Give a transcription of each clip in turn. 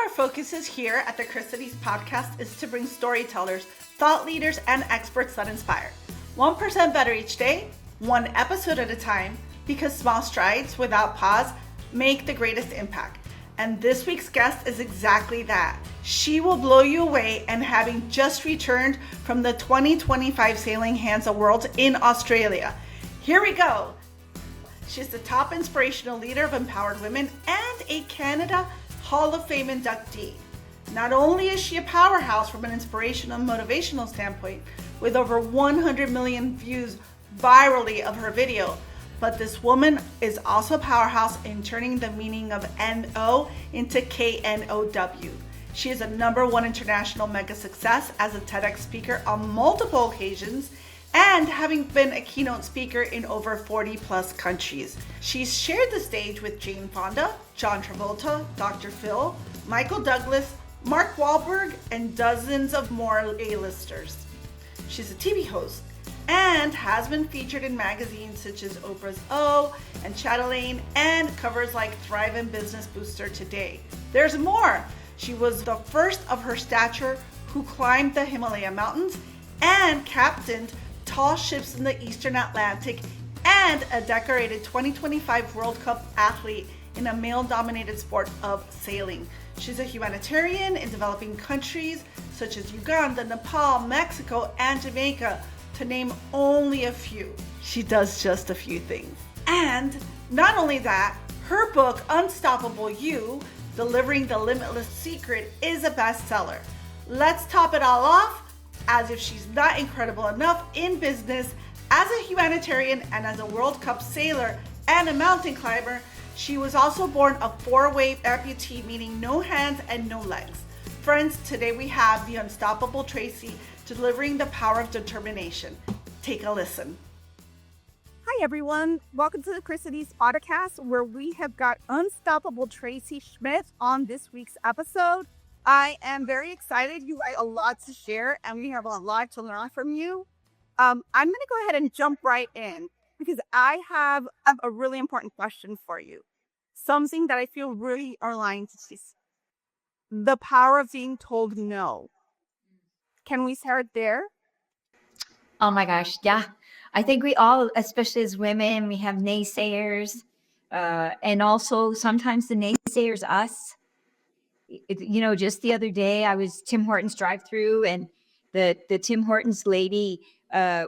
our focuses here at the Christides podcast is to bring storytellers, thought leaders, and experts that inspire. 1% better each day, one episode at a time, because small strides without pause make the greatest impact. And this week's guest is exactly that. She will blow you away, and having just returned from the 2025 Sailing Hansa Worlds in Australia. Here we go. She's the top inspirational leader of empowered women and a Canada Hall of Fame inductee. Not only is she a powerhouse from an inspirational and motivational standpoint, with over 100 million views virally of her video, but this woman is also a powerhouse in turning the meaning of N-O into K-N-O-W. She is a #1 international mega success as a TEDx speaker on multiple occasions, and having been a keynote speaker in over 40 plus countries. She's shared the stage with Jane Fonda, John Travolta, Dr. Phil, Michael Douglas, Mark Wahlberg, and dozens of more A-listers. She's a TV host and has been featured in magazines such as Oprah's O and Chatelaine, and covers like Thrive and Business Booster Today. There's more. She was the first of her stature who climbed the Himalaya mountains and captained tall ships in the Eastern Atlantic, and a decorated 2025 World Cup athlete in a male-dominated sport of sailing. She's a humanitarian in developing countries such as Uganda, Nepal, Mexico, and Jamaica, to name only a few. She does just a few things. And not only that, her book, Unstoppable You, Delivering the Limitless Secret, is a bestseller. Let's top it all off. As if she's not incredible enough in business, as a humanitarian and as a World Cup sailor and a mountain climber, she was also born a 4-way amputee, meaning no hands and no legs. Friends, today we have the Unstoppable Tracy delivering the power of determination. Take a listen. Hi everyone, welcome to the Christides podcast, where we have got Unstoppable Tracy Schmidt on this week's episode. I am very excited. You have a lot to share, and we have a lot to learn from you. I'm going to go ahead and jump right in, because I have a really important question for you. Something that I feel really aligned to is the power of being told no. Can we start there? Oh my gosh, yeah. I think we all, especially as women, we have naysayers, and also sometimes the naysayers us. Just the other day, I was Tim Hortons drive-through, and the Tim Hortons lady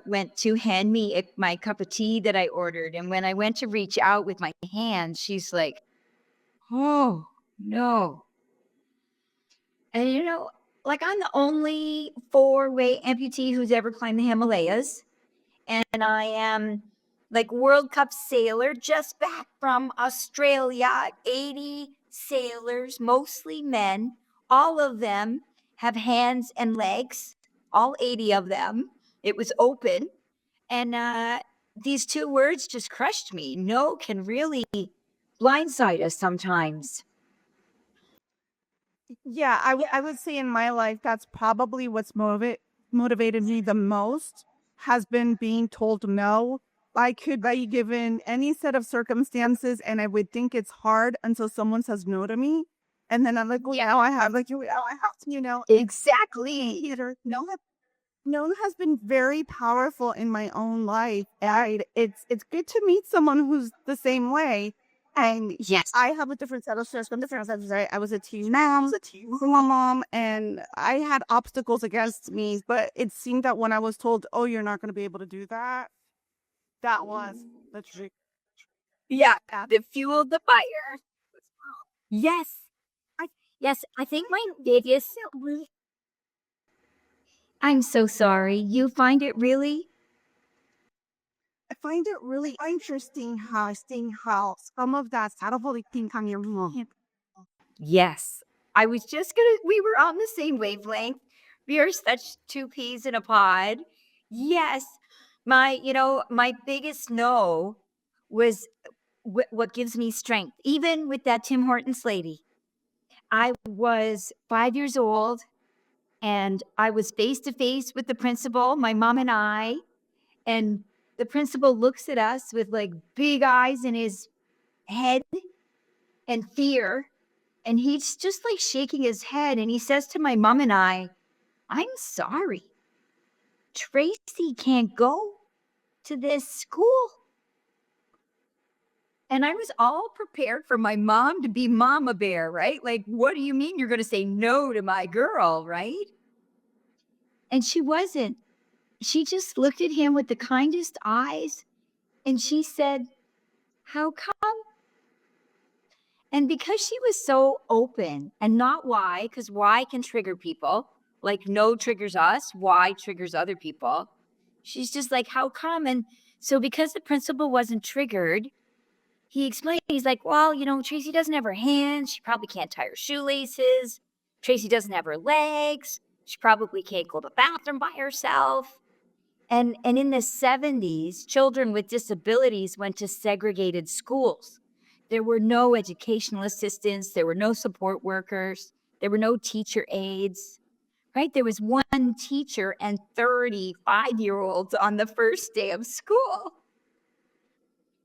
went to hand me my cup of tea that I ordered. And when I went to reach out with my hand, she's like, "Oh, no." And I'm the only 4-way amputee who's ever climbed the Himalayas. And I am like World Cup sailor, just back from Australia. 80 sailors, mostly men. All of them have hands and legs, all 80 of them. It was open. And these 2 words just crushed me. No can really blindside us sometimes. Yeah, I would say in my life, that's probably what's motivated me the most, has been being told no. I could be given any set of circumstances, and I would think it's hard until someone says no to me. And then I'm like, well, yeah, I have to, Exactly. No has been very powerful in my own life. And it's good to meet someone who's the same way. And Yes. I have a different set of circumstances. Right? I was a teen mom, and I had obstacles against me. But it seemed that when I was told, "Oh, you're not going to be able to do that," that was the trick. Yeah, the fuel, the fire. Yes. I think my biggest... I'm so sorry. You find it really... I find it really interesting how some of that probably think on your mom. Yes. We were on the same wavelength. We are such 2 peas in a pod. Yes. My biggest no was what gives me strength. Even with that Tim Hortons lady, I was 5 years old, and I was face to face with the principal, my mom and I, and the principal looks at us with like big eyes in his head and fear. And he's just like shaking his head. And he says to my mom and I'm sorry. Tracy can't go to this school. And I was all prepared for my mom to be mama bear, right? Like, what do you mean you're going to say no to my girl, right? And she wasn't. She just looked at him with the kindest eyes and she said, how come? And because she was so open and not why, because why can trigger people, like no triggers us, why triggers other people. She's just like, how come? And so because the principal wasn't triggered, he explained, he's like, well, Tracy doesn't have her hands. She probably can't tie her shoelaces. Tracy doesn't have her legs. She probably can't go to the bathroom by herself. And in the 70s, children with disabilities went to segregated schools. There were no educational assistants. There were no support workers. There were no teacher aides, right? There was one teacher and 35-year-olds on the first day of school.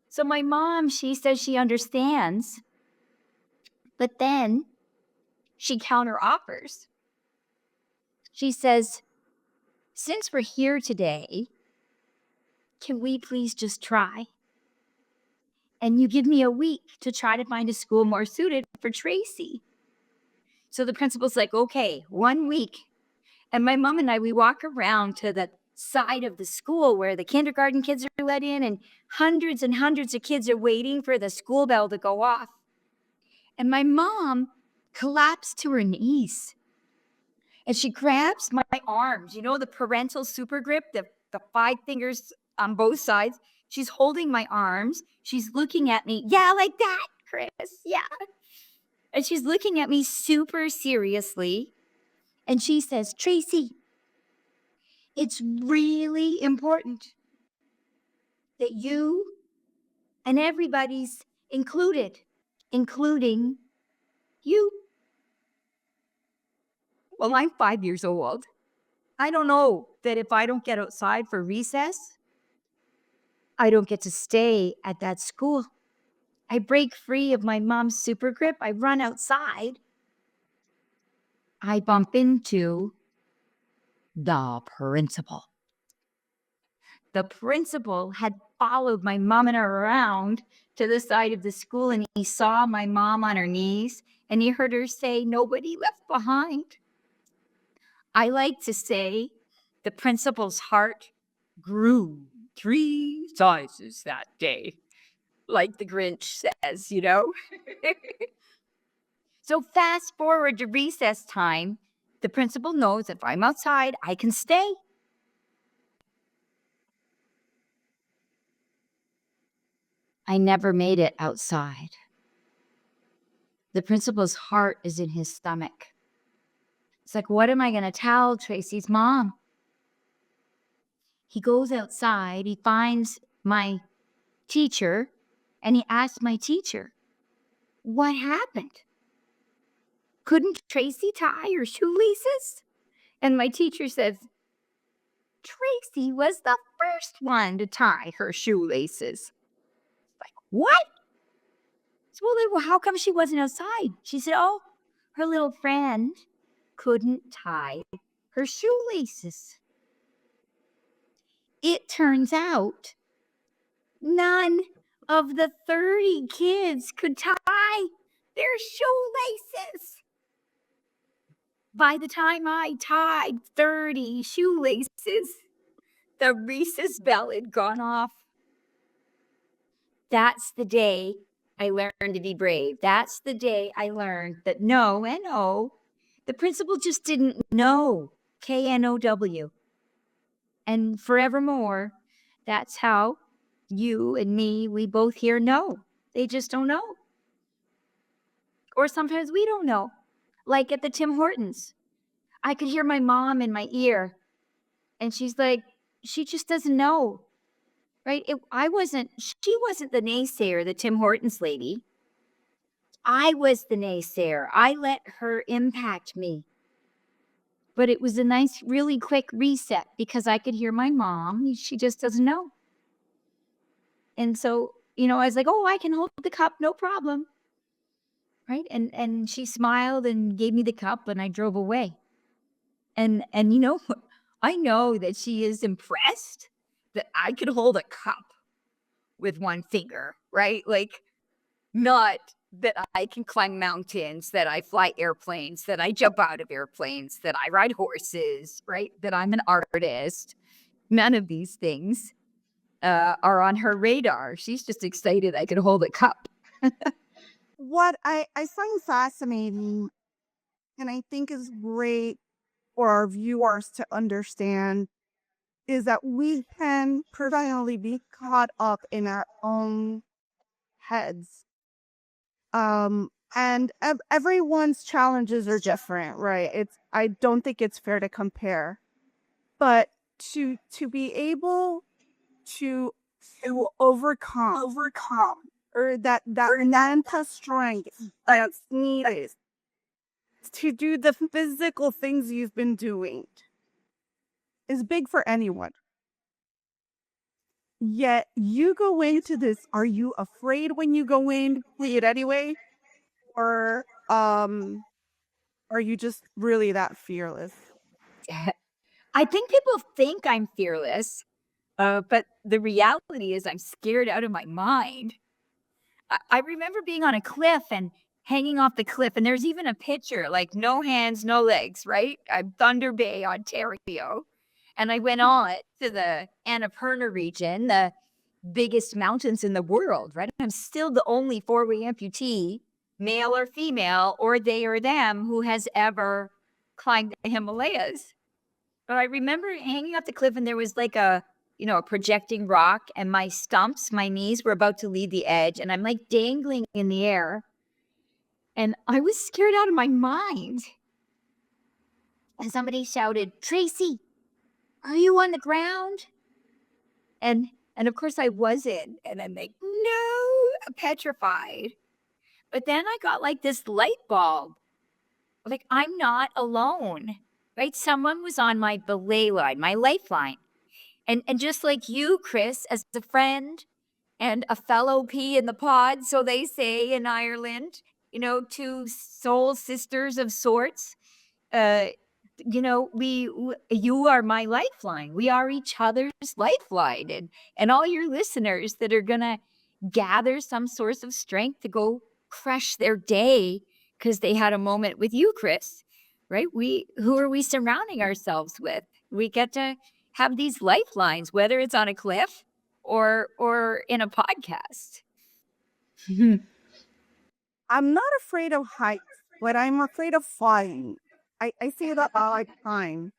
So my mom, she says she understands, but then she counter offers. She says, since we're here today, can we please just try? And you give me a week to try to find a school more suited for Tracy. So the principal's like, okay, 1 week. And my mom and I, we walk around to the side of the school where the kindergarten kids are let in and hundreds of kids are waiting for the school bell to go off. And my mom collapsed to her knees. And she grabs my arms, the parental super grip, the 5 fingers on both sides. She's holding my arms. She's looking at me. Yeah, like that, Chris. Yeah. And she's looking at me super seriously. And she says, Tracy, it's really important that you and everybody's included, including you. Well, I'm 5 years old. I don't know that if I don't get outside for recess, I don't get to stay at that school. I break free of my mom's super grip. I run outside. I bump into the principal. The principal had followed my mom and her around to the side of the school, and he saw my mom on her knees, and he heard her say, nobody left behind. I like to say the principal's heart grew 3 sizes that day, like the Grinch says, So fast forward to recess time. The principal knows if I'm outside, I can stay. I never made it outside. The principal's heart is in his stomach. It's like, what am I going to tell Tracy's mom? He goes outside, he finds my teacher, and he asks my teacher, what happened? Couldn't Tracy tie her shoelaces? And my teacher says, Tracy was the first one to tie her shoelaces. Like, what? So, well, how come she wasn't outside? She said, oh, her little friend couldn't tie her shoelaces. It turns out none of the 30 kids could tie their shoelaces. By the time I tied 30 shoelaces, the recess bell had gone off. That's the day I learned to be brave. That's the day I learned that no, N-O, the principal just didn't know, K-N-O-W. And forevermore, that's how you and me, we both here know. They just don't know. Or sometimes we don't know. Like at the Tim Hortons. I could hear my mom in my ear. And she's like, she just doesn't know. Right? She wasn't the naysayer, the Tim Hortons lady. I was the naysayer. I let her impact me. But it was a nice, really quick reset because I could hear my mom. She just doesn't know. And so, I was like, oh, I can hold the cup, no problem. right? And she smiled and gave me the cup, and I drove away. And I know that she is impressed that I could hold a cup with one finger, right? Like, not that I can climb mountains, that I fly airplanes, that I jump out of airplanes, that I ride horses, right? That I'm an artist. None of these things are on her radar. She's just excited I could hold a cup. What I find fascinating and I think is great for our viewers to understand is that we can predominantly be caught up in our own heads. And everyone's challenges are different, right? I don't think it's fair to compare, but to be able to overcome or that mental strength that's needed to do the physical things you've been doing is big for anyone. Yet you go into this, are you afraid when you go in, play it anyway? Or are you just really that fearless? I think people think I'm fearless, but the reality is I'm scared out of my mind. I remember being on a cliff and hanging off the cliff, and there's even a picture, like no hands, no legs, right? I'm Thunder Bay, Ontario. And I went on to the Annapurna region, the biggest mountains in the world, right? I'm still the only four-way amputee, male or female, or they or them, who has ever climbed the Himalayas. But I remember hanging off the cliff, and there was like a projecting rock, and my stumps, my knees were about to leave the edge, and I'm like dangling in the air. And I was scared out of my mind. And somebody shouted, "Tracy, are you on the ground?" And of course I wasn't. And I'm like, no, petrified. But then I got like this light bulb. Like, I'm not alone, right? Someone was on my belay line, my lifeline. And just like you, Chris, as a friend and a fellow pea in the pod, so they say in Ireland, two soul sisters of sorts. Uh, you are my lifeline. We are each other's lifeline. And all your listeners that are gonna gather some source of strength to go crush their day because they had a moment with you, Chris, right? Who are we surrounding ourselves with? We get to have these lifelines, whether it's on a cliff or in a podcast. I'm not afraid of heights, but I'm afraid of flying. I say that all the time.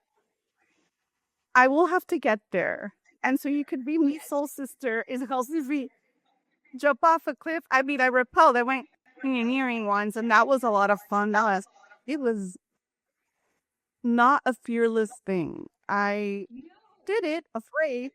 I will have to get there. And so you could be my soul sister is also if we jump off a cliff. I mean, I rappelled. I went pioneering once, and that was a lot of fun. It was not a fearless thing. I did it afraid,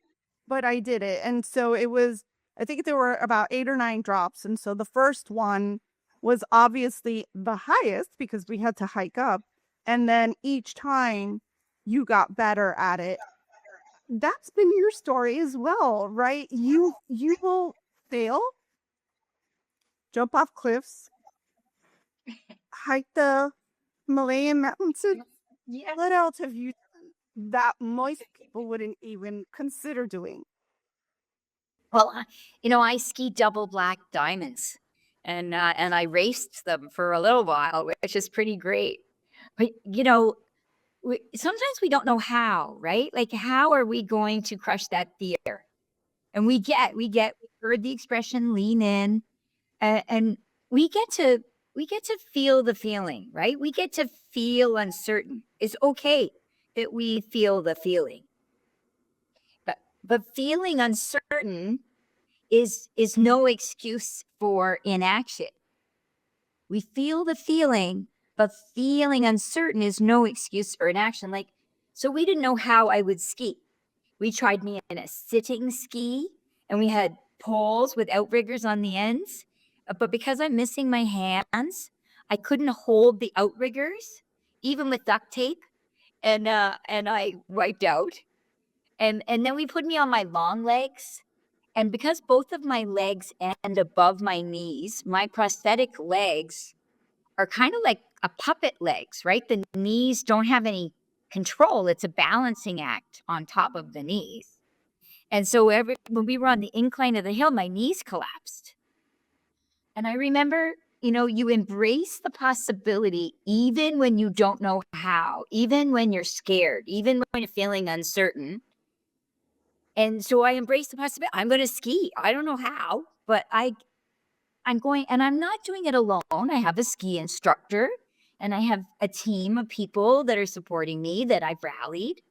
but I did it. And so I think there were about 8 or 9 drops. And so the first one was obviously the highest because we had to hike up. And then each time you got better at it. That's been your story as well, right? You will fail, jump off cliffs, hike the Himalayan mountains. Yeah. What else have you done that most people wouldn't even consider doing? Well, I ski double black diamonds, and I raced them for a little while, which is pretty great. But sometimes we don't know how, right? Like, how are we going to crush that fear? And we heard the expression "lean in," and we get to feel the feeling, right? We get to feel uncertain. It's okay that we feel the feeling, but feeling uncertain is no excuse for inaction. We feel the feeling, but feeling uncertain is no excuse for inaction. Like, so we didn't know how I would ski. We tried me in a sitting ski, and we had poles with outriggers on the ends. But because I'm missing my hands, I couldn't hold the outriggers, even with duct tape, and I wiped out. And then we put me on my long legs. And because both of my legs end above my knees, my prosthetic legs are kind of like a puppet legs, right? The knees don't have any control. It's a balancing act on top of the knees. And so when we were on the incline of the hill, my knees collapsed. And I remember, you embrace the possibility even when you don't know how, even when you're scared, even when you're feeling uncertain. And so I embraced the possibility. I'm going to ski. I don't know how, but I'm going, and I'm not doing it alone. I have a ski instructor and I have a team of people that are supporting me that I've rallied,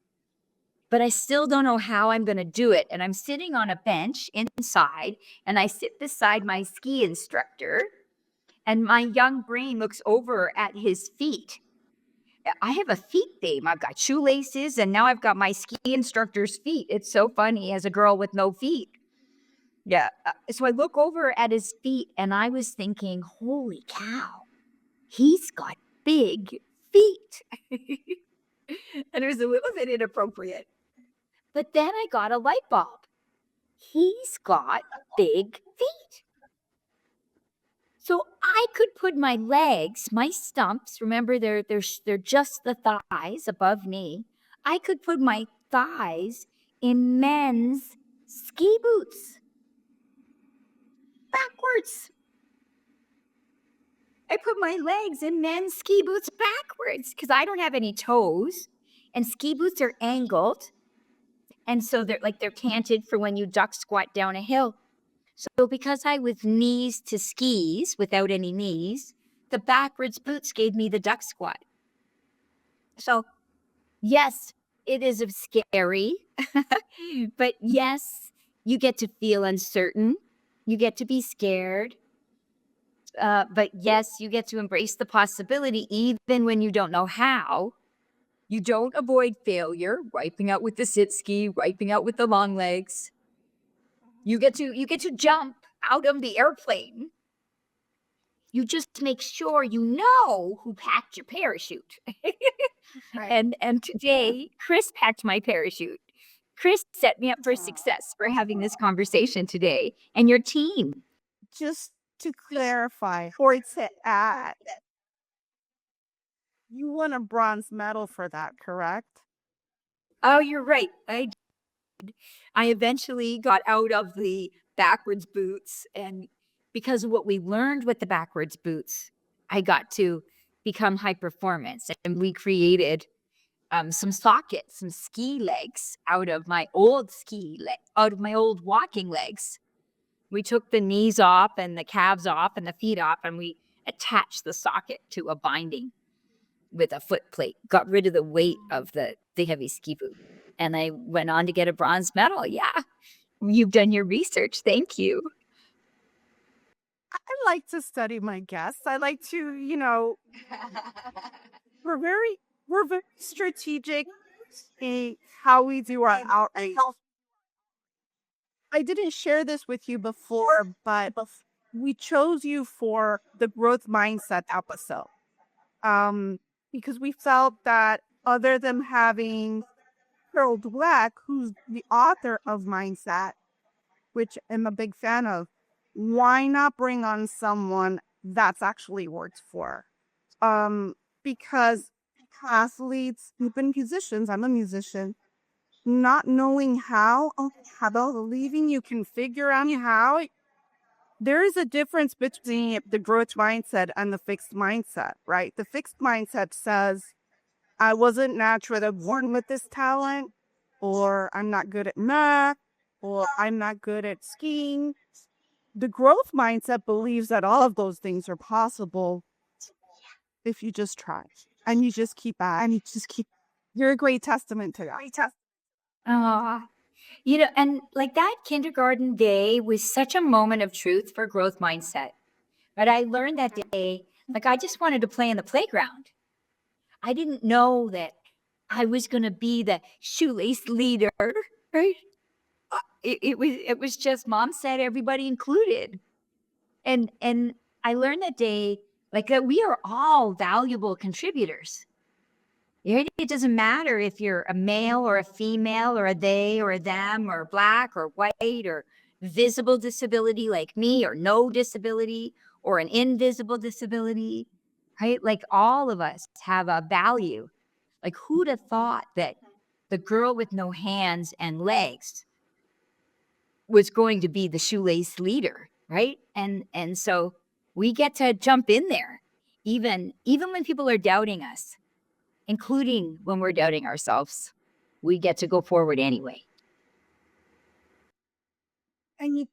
but I still don't know how I'm going to do it. And I'm sitting on a bench inside and I sit beside my ski instructor and my young brain looks over at his feet. I have a feet theme. I've got shoelaces and now I've got my ski instructor's feet. It's so funny as a girl with no feet. Yeah. So I look over at his feet and I was thinking, holy cow, he's got big feet. And it was a little bit inappropriate. But then I got a light bulb. He's got big feet. So I could put my legs, my stumps, remember they're just the thighs above knee. I could put my thighs in men's ski boots. Backwards. I put my legs in men's ski boots backwards because I don't have any toes. And ski boots are angled. And so they're canted for when you duck squat down a hill. So because I was knees to skis without any knees, the backwards boots gave me the duck squat. So yes, it is scary, but yes, you get to feel uncertain. You get to be scared. But yes, you get to embrace the possibility even when you don't know how. You don't avoid failure, wiping out with the sit ski, wiping out with the long legs. You get to jump out of the airplane. You just make sure you know who packed your parachute. Right. And today, Chris packed my parachute. Chris set me up for success for having this conversation today, and your team. Just to clarify, or to add, you won a bronze medal for that, correct? Oh, you're right. I eventually got out of the backwards boots, and because of what we learned with the backwards boots, I got to become high performance, and we created some sockets, some ski legs out of my old out of my old walking legs. We took the knees off and the calves off and the feet off, and we attached the socket to a binding with a foot plate, got rid of the weight of the heavy ski boot. And I went on to get a bronze medal. Yeah, you've done your research. Thank you. I like to study my guests. I like to, we're very strategic in how we do our outreach. I didn't share this with you before, but we chose you for the growth mindset episode. Because we felt that other than having Carol Dweck, who's the author of Mindset, which I'm a big fan of, why not bring on someone that's actually worked for? Because athletes, even musicians, I'm a musician, not knowing how, believing you can figure out how. There is a difference between the growth mindset and the fixed mindset, right? The fixed mindset says, I wasn't naturally born with this talent, or I'm not good at math, or I'm not good at skiing. The growth mindset believes that all of those things are possible if you just try and you just keep at and you just keep. You're a great testament to that. And like that kindergarten day was such a moment of truth for growth mindset. But I learned that day, like I just wanted to play in the playground. I didn't know that I was going to be the shoelace leader, right? It was just mom said everybody included. And I learned that day like that we are all valuable contributors. It doesn't matter if you're a male or a female or a they or a them or black or white or visible disability like me or no disability or an invisible disability, right? Like all of us have a value. Like who'd have thought that the girl with no hands and legs was going to be the shoelace leader, right? And so we get to jump in there, even when people are doubting us, including when we're doubting ourselves. We get to go forward anyway. And you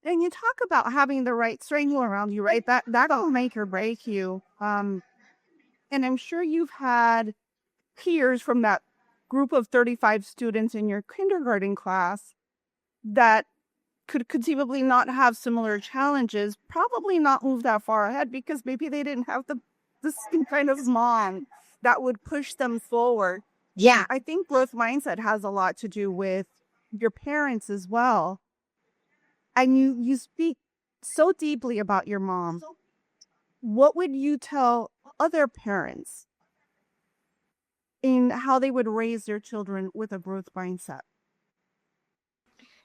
talk about having the right strangle around you, right? That'll make or break you. And I'm sure you've had peers from that group of 35 students in your kindergarten class that could conceivably not have similar challenges, probably not move that far ahead because maybe they didn't have the same kind of mom that would push them forward. Yeah. I think growth mindset has a lot to do with your parents as well. And you speak so deeply about your mom. What would you tell other parents in how they would raise their children with a growth mindset?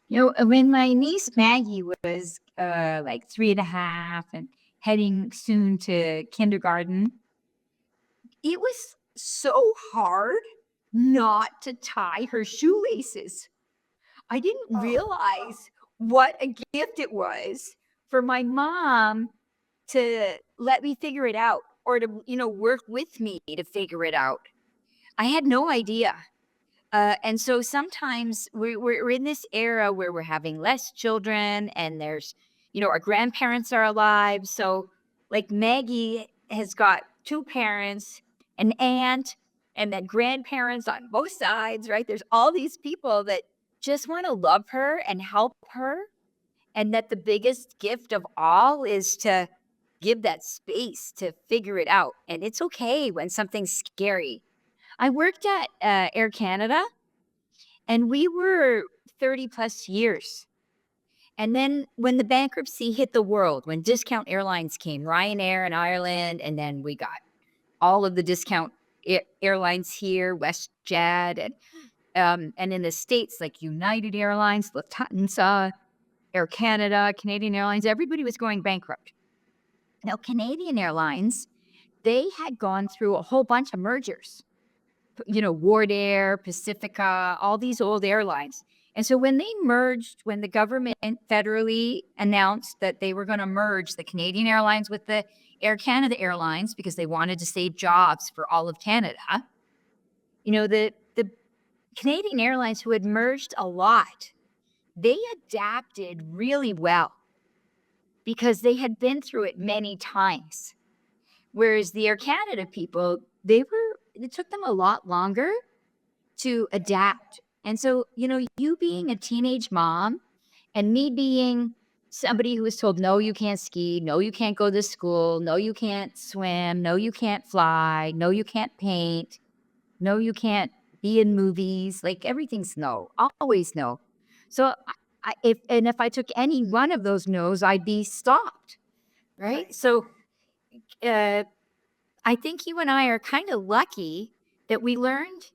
When my niece Maggie was like 3.5 and heading soon to kindergarten, it was so hard not to tie her shoelaces. I didn't realize what a gift it was for my mom to let me figure it out or to, work with me to figure it out. I had no idea. And so sometimes we're in this era where we're having less children and there's, our grandparents are alive. So like Maggie has got two parents, an aunt, and then grandparents on both sides, right? There's all these people that just want to love her and help her. And that the biggest gift of all is to give that space to figure it out. And it's okay when something's scary. I worked at Air Canada and we were 30 plus years. And then when the bankruptcy hit the world, when discount airlines came, Ryanair in Ireland, and then we got all of the discount airlines here, WestJet, and in the States, like United Airlines, Lufthansa, Air Canada, Canadian Airlines, everybody was going bankrupt. Now, Canadian Airlines, they had gone through a whole bunch of mergers. Wardair, Pacifica, all these old airlines. And so when they merged, when the government federally announced that they were going to merge the Canadian Airlines with the Air Canada Airlines because they wanted to save jobs for all of Canada, the Canadian Airlines, who had merged a lot, they adapted really well because they had been through it many times. Whereas the Air Canada people, it took them a lot longer to adapt. And so, you being a teenage mom and me being somebody who was told, no, you can't ski, no, you can't go to school, no, you can't swim, no, you can't fly, no, you can't paint, no, you can't be in movies, like everything's no, always no. So if I took any one of those no's, I'd be stopped. Right. So, I think you and I are kind of lucky that we learned,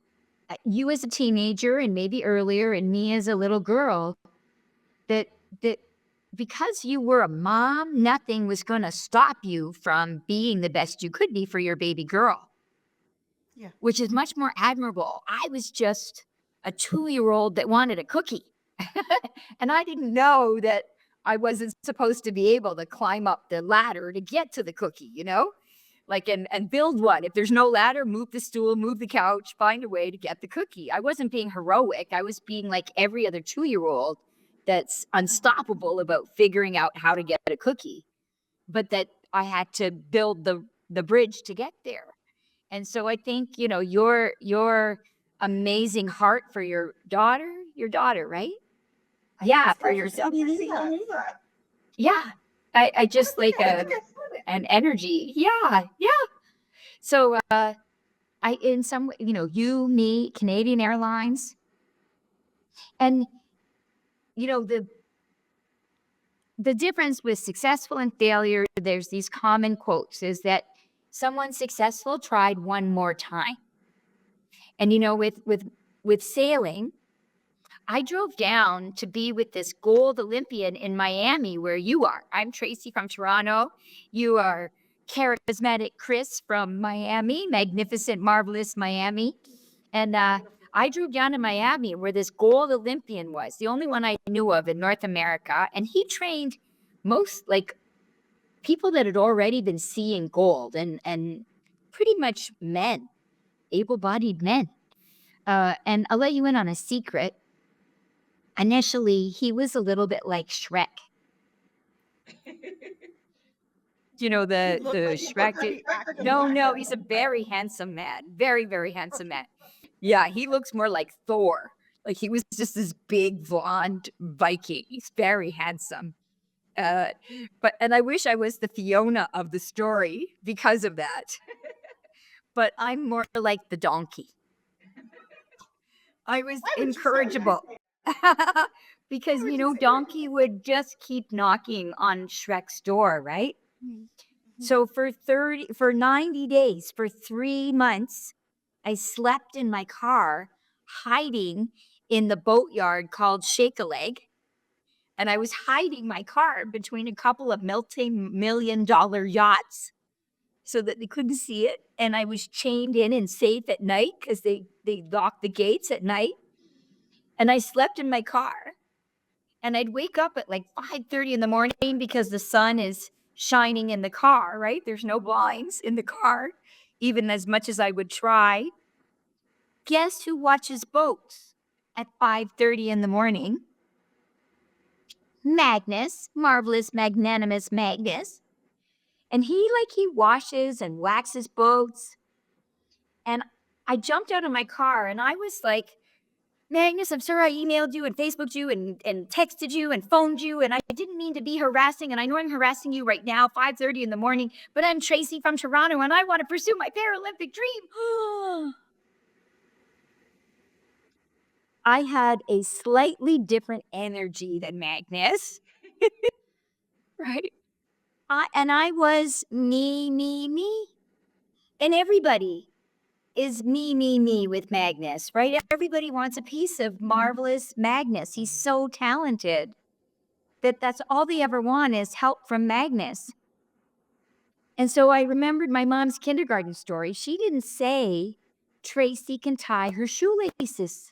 you as a teenager and maybe earlier, and me as a little girl, that because you were a mom, nothing was going to stop you from being the best you could be for your baby girl. Yeah. Which is much more admirable. I was just a 2-year-old that wanted a cookie. And I didn't know that I wasn't supposed to be able to climb up the ladder to get to the cookie, like and build one. If there's no ladder, move the stool, move the couch, find a way to get the cookie. I wasn't being heroic. I was being like every other 2-year-old that's unstoppable about figuring out how to get a cookie, but that I had to build the bridge to get there. And so I think, your amazing heart for your daughter, right? Yeah, for yourself. Yeah. I just like an energy. Yeah. Yeah. So in some way, you, me, Canadian Airlines, and the difference with successful and failure, there's these common quotes, is that someone successful tried one more time. And with sailing, I drove down to be with this gold Olympian in Miami where you are. I'm Tracy from Toronto. You are charismatic Chris from Miami, magnificent, marvelous Miami. And I drove down to Miami where this gold Olympian was, the only one I knew of in North America. And he trained most like people that had already been seeing gold and pretty much men, able-bodied men. And I'll let you in on a secret. Initially, he was a little bit like Shrek. You know, the Shrek. No, he's a very handsome man. Very, very handsome man. Yeah, he looks more like Thor. Like he was just this big blonde Viking. He's very handsome. And I wish I was the Fiona of the story because of that. But I'm more like the donkey. I was incorrigible. Because, Donkey would just keep knocking on Shrek's door, right? So for 90 days, for 3 months, I slept in my car, hiding in the boatyard called Shake-a-Leg. And I was hiding my car between a couple of multi-million-dollar yachts so that they couldn't see it. And I was chained in and safe at night because they locked the gates at night. And I slept in my car. And I'd wake up at like 5:30 in the morning because the sun is shining in the car, right? There's no blinds in the car, even as much as I would try. Guess who watches boats at 5:30 in the morning? Magnus, marvelous, magnanimous Magnus. And he washes and waxes boats. And I jumped out of my car and I was like, Magnus, I'm sorry I emailed you and Facebooked you and texted you and phoned you, and I didn't mean to be harassing, and I know I'm harassing you right now, 5:30 in the morning, but I'm Tracy from Toronto, and I want to pursue my Paralympic dream. I had a slightly different energy than Magnus, right? I was me. And everybody is me with Magnus, right? Everybody wants a piece of marvelous Magnus. He's so talented that that's all they ever want is help from Magnus. And so I remembered my mom's kindergarten story. She didn't say Tracy can tie her shoelaces.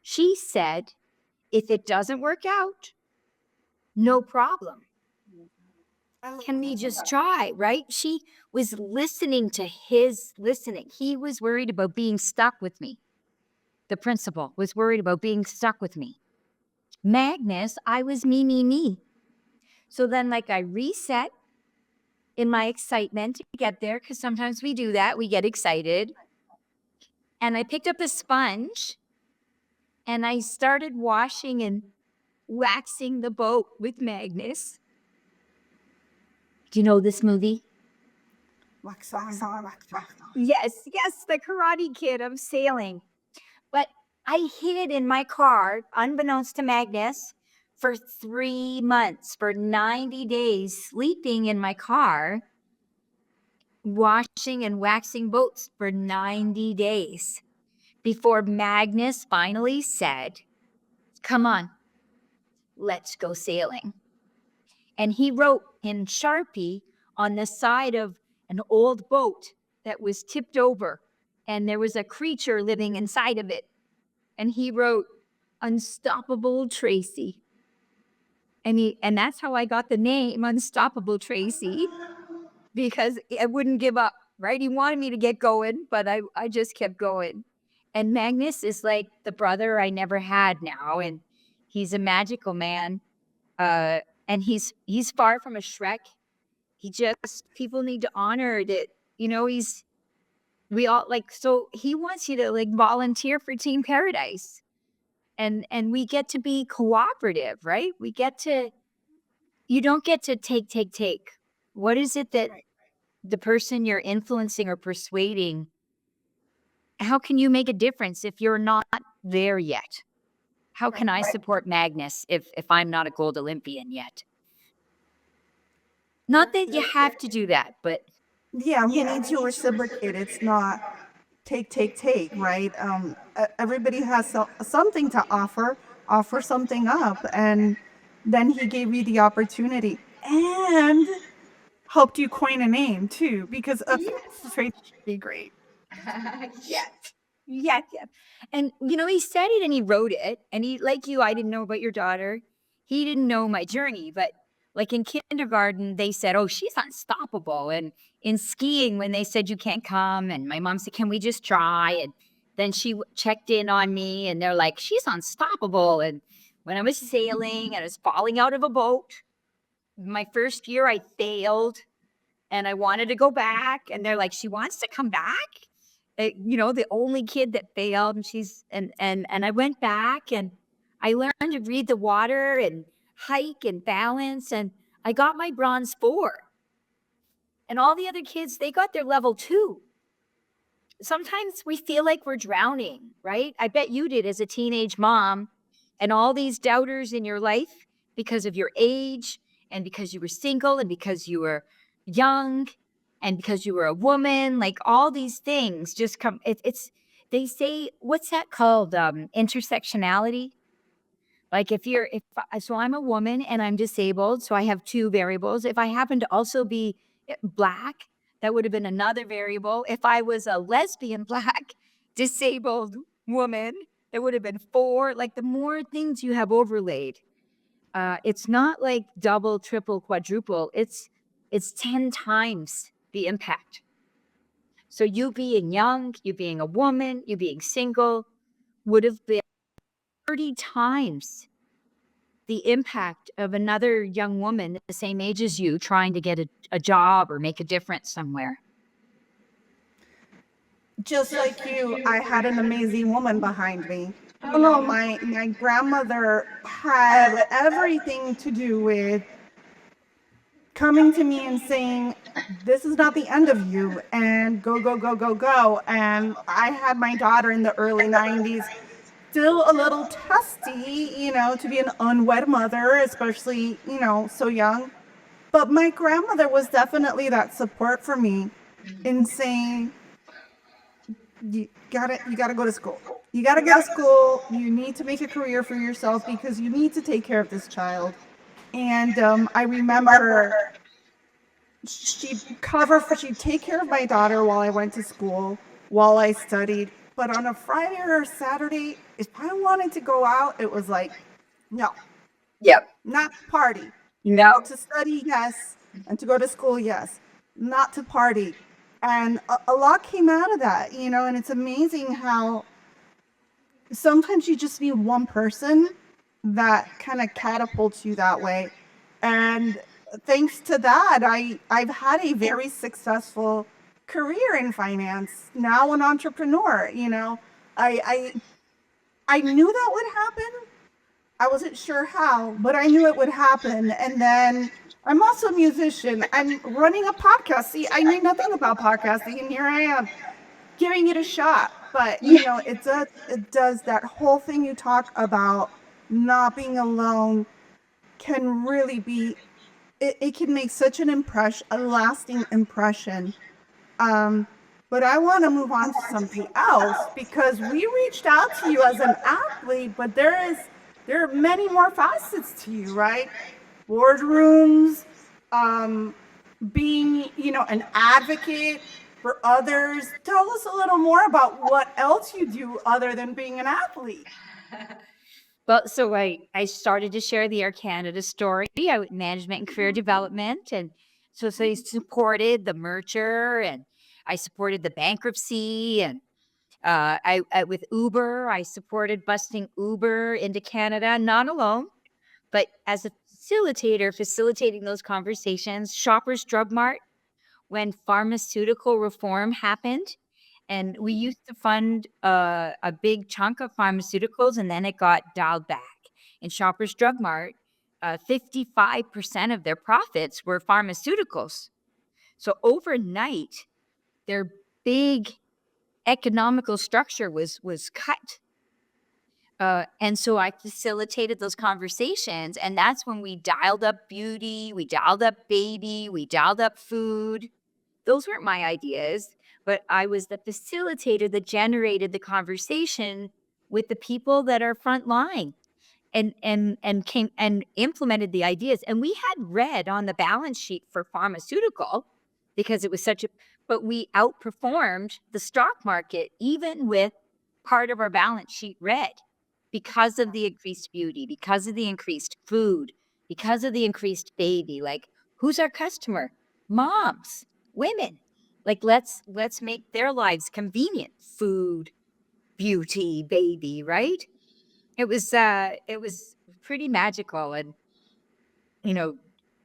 She said, if it doesn't work out, no problem. Can we just try, right? She was listening to his listening. He was worried about being stuck with me. The principal was worried about being stuck with me. Magnus, I was me. So then I reset in my excitement to get there, because sometimes we do that. We get excited. And I picked up a sponge and I started washing and waxing the boat with Magnus. Do you know this movie? Wax on. Yes, the Karate Kid of sailing. But I hid in my car, unbeknownst to Magnus, for 3 months, for 90 days, sleeping in my car, washing and waxing boats for 90 days before Magnus finally said, come on, let's go sailing. And he wrote in Sharpie on the side of an old boat that was tipped over, and there was a creature living inside of it. And he wrote, Unstoppable Tracy. And that's how I got the name Unstoppable Tracy, because I wouldn't give up, right? He wanted me to get going, but I just kept going. And Magnus is like the brother I never had now, and he's a magical man. And he's far from a Shrek. People need to honor that, so he wants you to volunteer for Team Paradise. And we get to be cooperative, right? You don't get to take. What is it that the person you're influencing or persuading, how can you make a difference if you're not there yet? How can I support Magnus if I'm not a gold Olympian yet? Not that you have to do that, but Yeah, we need to reciprocate. It's not take, right? Everybody has something to offer something up, and then he gave you the opportunity. And helped you coin a name too, because a fast Tracy should be great. Yes. Yes, yes. And he said it and he wrote it. And he, like you, I didn't know about your daughter. He didn't know my journey, but like in kindergarten, they said, "Oh, she's unstoppable." And in skiing, when they said you can't come, and my mom said, "Can we just try?" And then she checked in on me, and they're like, "She's unstoppable." And when I was sailing and I was falling out of a boat, my first year I failed and I wanted to go back, and they're like, "She wants to come back." The only kid that failed, and and I went back and I learned to read the water and hike and balance, and I got my bronze 4. And all the other kids, they got their level 2. Sometimes we feel like we're drowning, right? I bet you did as a teenage mom, and all these doubters in your life because of your age and because you were single and because you were young and because you were a woman, like all these things just come. They say, what's that called? Intersectionality. Like so I'm a woman and I'm disabled, so I have 2 variables. If I happen to also be Black, that would have been another variable. If I was a lesbian Black disabled woman, there would have been 4. Like the more things you have overlaid, it's not like double, triple, quadruple. It's 10 times the impact. So you being young, you being a woman, you being single would have been 30 times the impact of another young woman the same age as you trying to get a job or make a difference somewhere. Just like you, I had an amazing woman behind me. Oh no, my grandmother had everything to do with coming to me and saying, "This is not the end of you," and go, go, go, go, go. And I had my daughter in the early 90s, still a little testy, to be an unwed mother, especially, so young. But my grandmother was definitely that support for me in saying, you gotta go to school. You gotta go to school. You need to make a career for yourself because you need to take care of this child. And I remember she'd take care of my daughter while I went to school, while I studied. But on a Friday or a Saturday, if I wanted to go out, it was like, no, Yep. not party. No. To study, yes, and to go to school, yes, not to party. And a lot came out of that, and it's amazing how sometimes you just need one person that kind of catapults you that way. And thanks to that, I've had a very successful career in finance, now an entrepreneur. I knew that would happen. I wasn't sure how, but I knew it would happen. And then I'm also a musician. I'm running a podcast. See, I knew nothing about podcasting, and here I am giving it a shot. But it does that whole thing you talk about, not being alone, can really be. It can make such an impression, a lasting impression. Um, but I want to move on to something else because we reached out to you as an athlete, but there are many more facets to you, right? Boardrooms, um, being, an advocate for others. Tell us a little more about what else you do other than being an athlete. Well, so I started to share the Air Canada story. I went management and career development, and so I supported the merger, and I supported the bankruptcy, and I with Uber, I supported busting Uber into Canada, not alone, but as a facilitator, facilitating those conversations. Shoppers Drug Mart, when pharmaceutical reform happened, and we used to fund a big chunk of pharmaceuticals, and then it got dialed back. In Shoppers Drug Mart, 55% of their profits were pharmaceuticals. So overnight, their big economical structure was cut. And so I facilitated those conversations, and that's when we dialed up beauty, we dialed up baby, we dialed up food. Those weren't my ideas, but I was the facilitator that generated the conversation with the people that are front line. and came and implemented the ideas. And we had red on the balance sheet for pharmaceutical because it was such a, but we outperformed the stock market even with part of our balance sheet red because of the increased beauty, because of the increased food, because of the increased baby. Like, who's our customer? Moms, women. Like, let's make their lives convenient. Food, beauty, baby, right? It was pretty magical. And you know,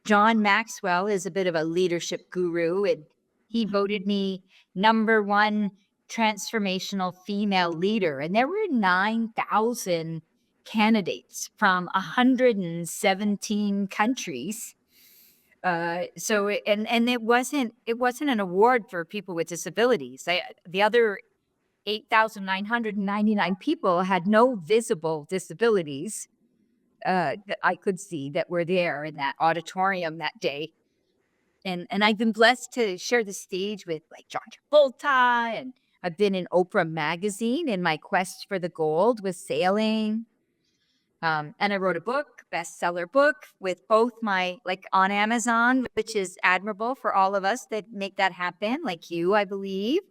John Maxwell is a bit of a leadership guru, and he voted me #1 transformational female leader. And there were 9,000 candidates from 117 countries. And it wasn't an award for people with disabilities. The other 8,999 people had no visible disabilities that I could see that were there in that auditorium that day. And I've been blessed to share the stage with like John Travolta, and I've been in Oprah magazine in my quest for the gold with sailing. And I wrote a book, bestseller book, with both my, like, on Amazon, which is admirable for all of us that make that happen, like you, I believe.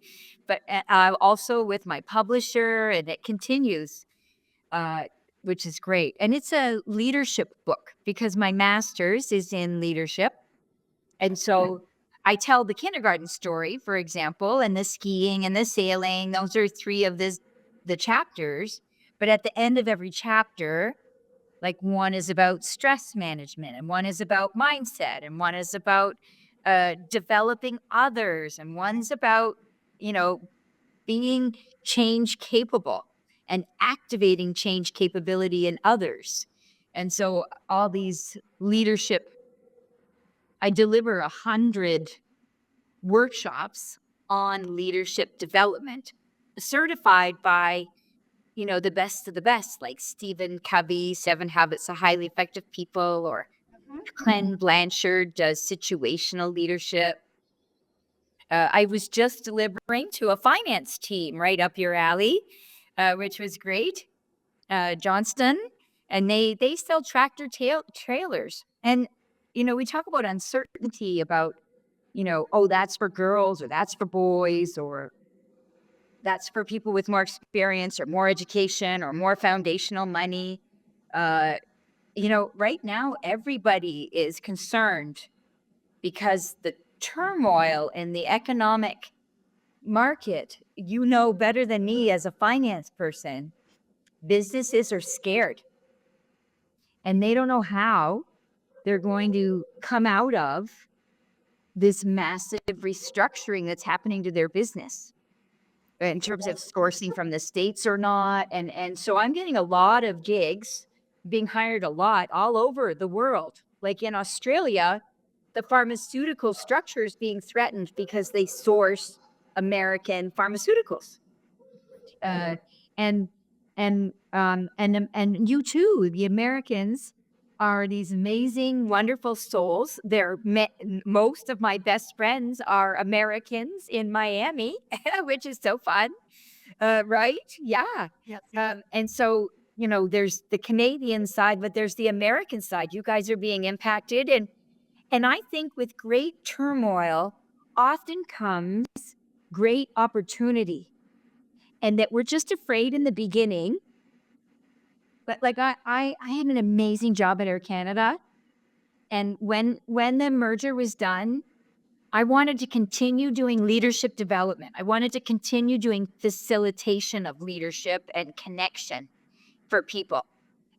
But also with my publisher, and it continues, uh, which is great. And it's a leadership book because my master's is in leadership. And so I tell the kindergarten story, for example, and the skiing and the sailing. Those are three of the chapters. But at the end of every chapter, like, one is about stress management, and one is about mindset, and one is about developing others, and one's about, you know, being change capable and activating change capability in others. And so all these leadership, I deliver 100 workshops on leadership development, certified by, the best of the best, like Stephen Covey, 7 Habits of Highly Effective People, or Glenn Blanchard does situational leadership. I was just delivering to a finance team right up your alley, which was great, Johnston, and they sell tractor trailers. And, we talk about uncertainty about, oh, that's for girls, or that's for boys, or that's for people with more experience or more education or more foundational money. Uh, right now, everybody is concerned because the turmoil in the economic market, better than me as a finance person, businesses are scared and they don't know how they're going to come out of this massive restructuring that's happening to their business in terms of sourcing from the States or not. And so I'm getting a lot of gigs, being hired a lot all over the world. Like in Australia, the pharmaceutical structure is being threatened because they source American pharmaceuticals. And you too, the Americans are these amazing, wonderful souls. Most of my best friends are Americans in Miami, which is so fun, right? Yeah. Yes. And so, there's the Canadian side, but there's the American side. You guys are being impacted, and I think with great turmoil often comes great opportunity, and that we're just afraid in the beginning. But like I had an amazing job at Air Canada. And when the merger was done, I wanted to continue doing leadership development. I wanted to continue doing facilitation of leadership and connection for people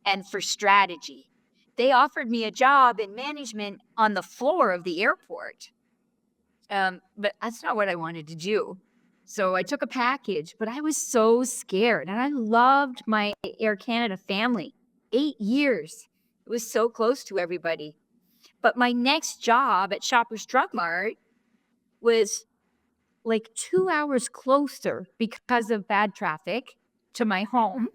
and for strategy. They offered me a job in management on the floor of the airport. But that's not what I wanted to do. So I took a package, but I was so scared. And I loved my Air Canada family. 8 years. It was so close to everybody. But my next job at Shoppers Drug Mart was like 2 hours closer because of bad traffic to my home.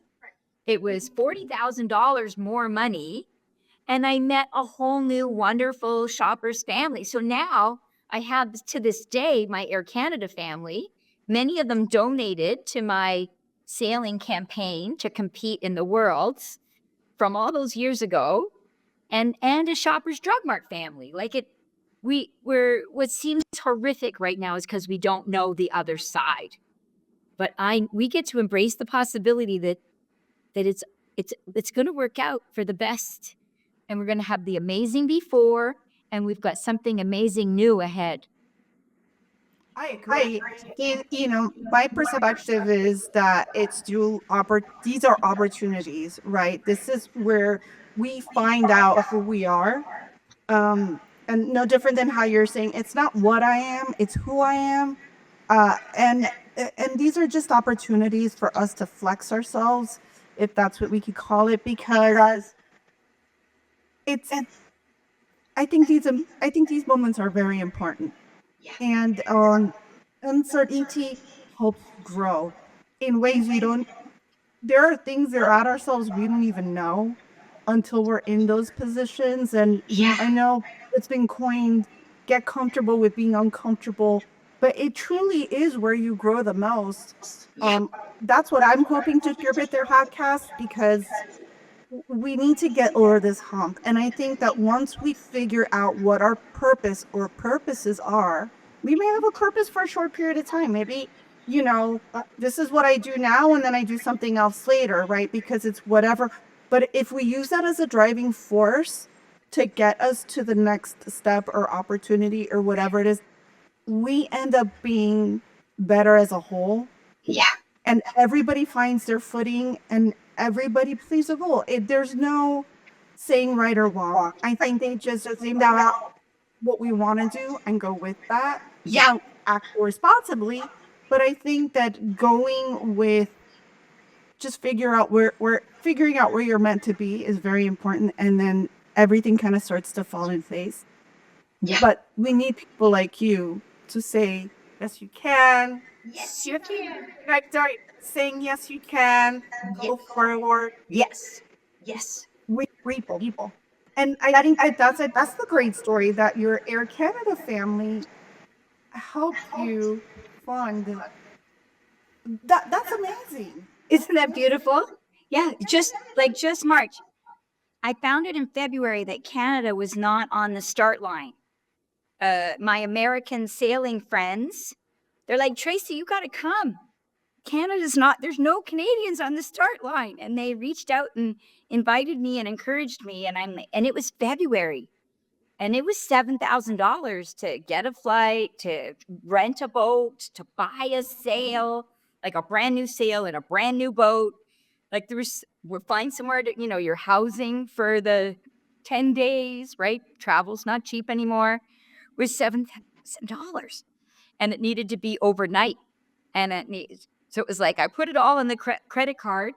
It was $40,000 more money. And I met a whole new wonderful Shoppers family. So now I have, to this day, my Air Canada family. Many of them donated to my sailing campaign to compete in the Worlds. from all those years ago, and a Shoppers Drug Mart family. Like we're what seems horrific right now is because we don't know the other side. But we get to embrace the possibility that it's going to work out for the best, and we're going to have the amazing before, and we've got something amazing new ahead. I agree. My perspective is that these are opportunities, right? This is where we find out who we are. And no different than how you're saying, it's not what I am, it's who I am. And these are just opportunities for us to flex ourselves, if that's what we could call it, because it's, I think these moments are very important. And uncertainty helps grow in ways we don't. There are things that are at ourselves we don't even know until we're in those positions. And I know it's been coined, get comfortable with being uncomfortable, but it truly is where you grow the most. That's what I'm hoping to share with their podcast, because we need to get over this hump. And I think that once we figure out what our purpose or purposes are, we may have a purpose for a short period of time. Maybe, this is what I do now, and then I do something else later, right? Because it's whatever. But if we use that as a driving force to get us to the next step or opportunity or whatever it is, we end up being better as a whole. Yeah. And everybody finds their footing, and everybody plays a role. There's no saying right or wrong. I think they just think out what we want to do and go with that. Yeah, act responsibly. But I think that going with just figuring out where you're meant to be is very important, and then everything kind of starts to fall in place. Yeah. But we need people like you to say, yes, you can. Yes, you can. Like saying, yes, you can. Go forward. Yes. With people. And I think that that's the great story, that your Air Canada family helped you fund. That's amazing. Isn't that beautiful? Yeah, just March. I found it in February that Canada was not on the start line. My American sailing friends, they're like, Tracy, you got to come. Canada's not, there's no Canadians on the start line. And they reached out and invited me and encouraged me. And it was February. And it was $7,000 to get a flight, to rent a boat, to buy a sail, like a brand new sail and a brand new boat. Like we're flying somewhere to, your housing for the 10 days, right? Travel's not cheap anymore. It was $7,000. And it needed to be overnight. So it was like, I put it all on the credit card.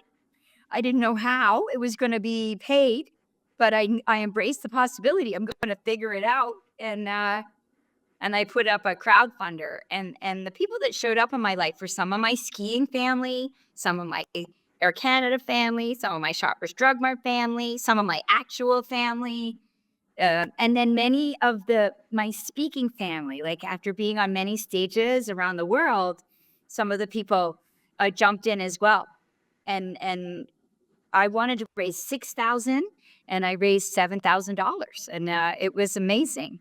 I didn't know how it was going to be paid, but I embraced the possibility. I'm going to figure it out. And I put up a crowdfunder, and the people that showed up in my life were some of my skiing family, some of my Air Canada family, some of my Shoppers Drug Mart family, some of my actual family, and then many of my speaking family. Like after being on many stages around the world, some of the people jumped in as well, and I wanted to raise $6,000, and I raised $7,000, and it was amazing.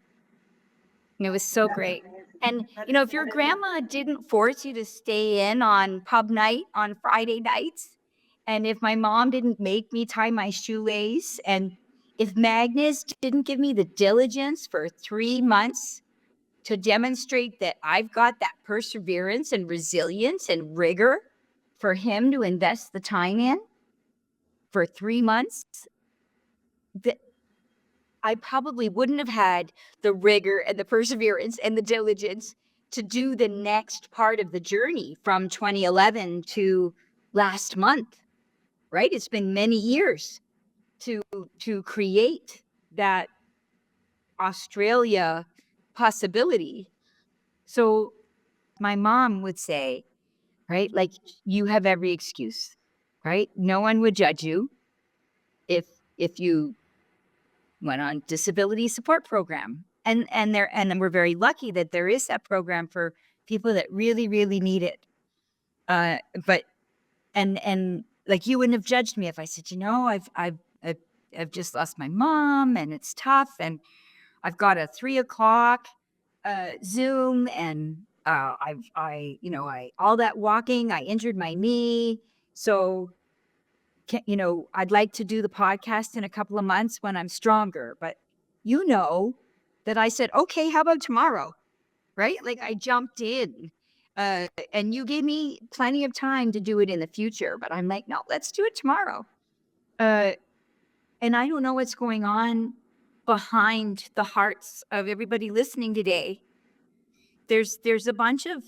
And it was so great. And if your grandma didn't force you to stay in on pub night on Friday nights, and if my mom didn't make me tie my shoelace, and if Magnus didn't give me the diligence for 3 months to demonstrate that I've got that perseverance and resilience and rigor for him to invest the time in for 3 months, that I probably wouldn't have had the rigor and the perseverance and the diligence to do the next part of the journey from 2011 to last month, right? It's been many years to create that Australia possibility. So my mom would say, right, like, you have every excuse, right? No one would judge you if you went on disability support program. And we're very lucky that there is that program for people that really, really need it. But like, you wouldn't have judged me if I said, I've I've just lost my mom, and it's tough, and I've got a 3 o'clock Zoom, and I all that walking, I injured my knee, so I'd like to do the podcast in a couple of months when I'm stronger, but that I said, okay, how about tomorrow? Right? Like I jumped in, and you gave me plenty of time to do it in the future, but I'm like, no, let's do it tomorrow. And I don't know what's going on behind the hearts of everybody listening today. There's a bunch of,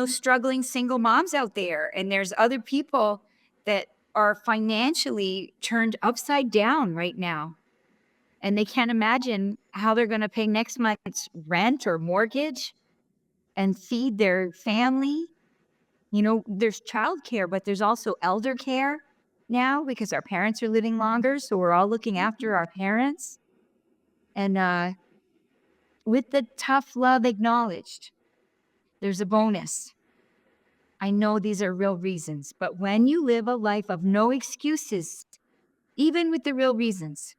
struggling single moms out there, and there's other people that are financially turned upside down right now. And they can't imagine how they're going to pay next month's rent or mortgage and feed their family. There's childcare, but there's also elder care now because our parents are living longer. So we're all looking after our parents. And with the tough love acknowledged, there's a bonus. I know these are real reasons, but when you live a life of no excuses, even with the real reasons,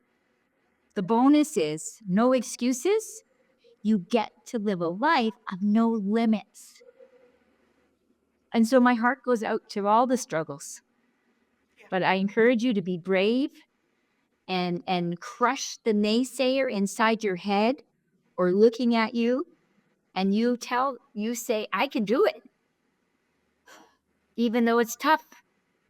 the bonus is no excuses. You get to live a life of no limits. And so my heart goes out to all the struggles. But I encourage you to be brave and crush the naysayer inside your head or looking at you, and you say, I can do it. Even though it's tough,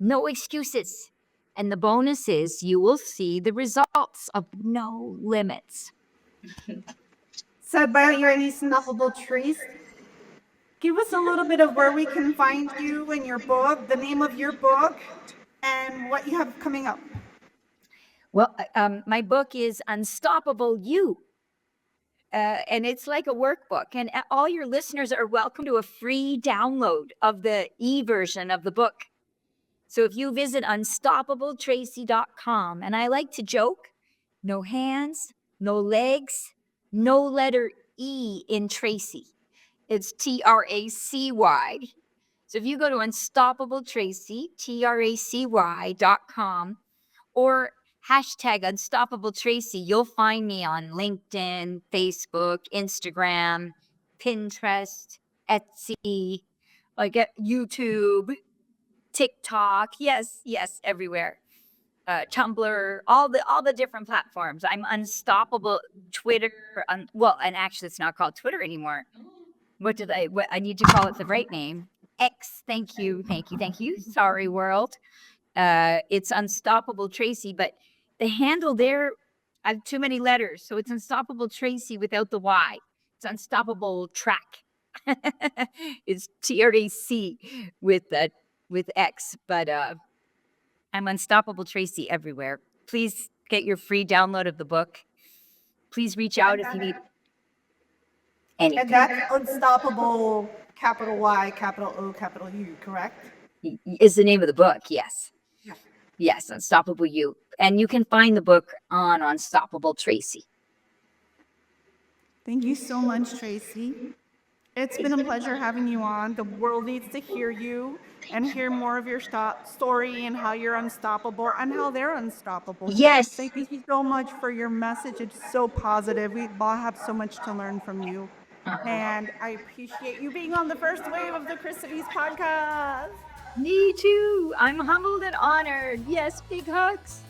no excuses. And the bonus is you will see the results of no limits. Said by your Unstoppable Tracy. Give us a little bit of where we can find you in your book, the name of your book, and what you have coming up. Well, my book is Unstoppable You. And it's like a workbook. And all your listeners are welcome to a free download of the e-version of the book. So if you visit unstoppabletracy.com, and I like to joke, no hands, no legs, no letter E in Tracy. It's Tracy. So if you go to unstoppabletracy.com or hashtag Unstoppable Tracy, you'll find me on LinkedIn, Facebook, Instagram, Pinterest, Etsy, YouTube, TikTok. Yes, everywhere. Tumblr, all the different platforms. I'm unstoppable. Twitter. And actually, it's not called Twitter anymore. What I need to call it the right name? X. Thank you. Sorry, world. It's Unstoppable Tracy, but the handle there, I have too many letters, so it's Unstoppable Tracy without the Y. It's Unstoppable Track. It's TRAC with X, but I'm Unstoppable Tracy everywhere. Please get your free download of the book. Please reach out if you need anything. And that's Unstoppable, capital Y, capital O, capital U, correct? Is the name of the book, yes. Yes, Unstoppable You. And you can find the book on Unstoppable Tracy. Thank you so much, Tracy. It's been a pleasure having you on. The world needs to hear you and hear more of your story and how you're unstoppable and how they're unstoppable. Yes. Thank you so much for your message. It's so positive. We all have so much to learn from you. And I appreciate you being on the first wave of the Christie's podcast. Me too. I'm humbled and honored. Yes, big hugs.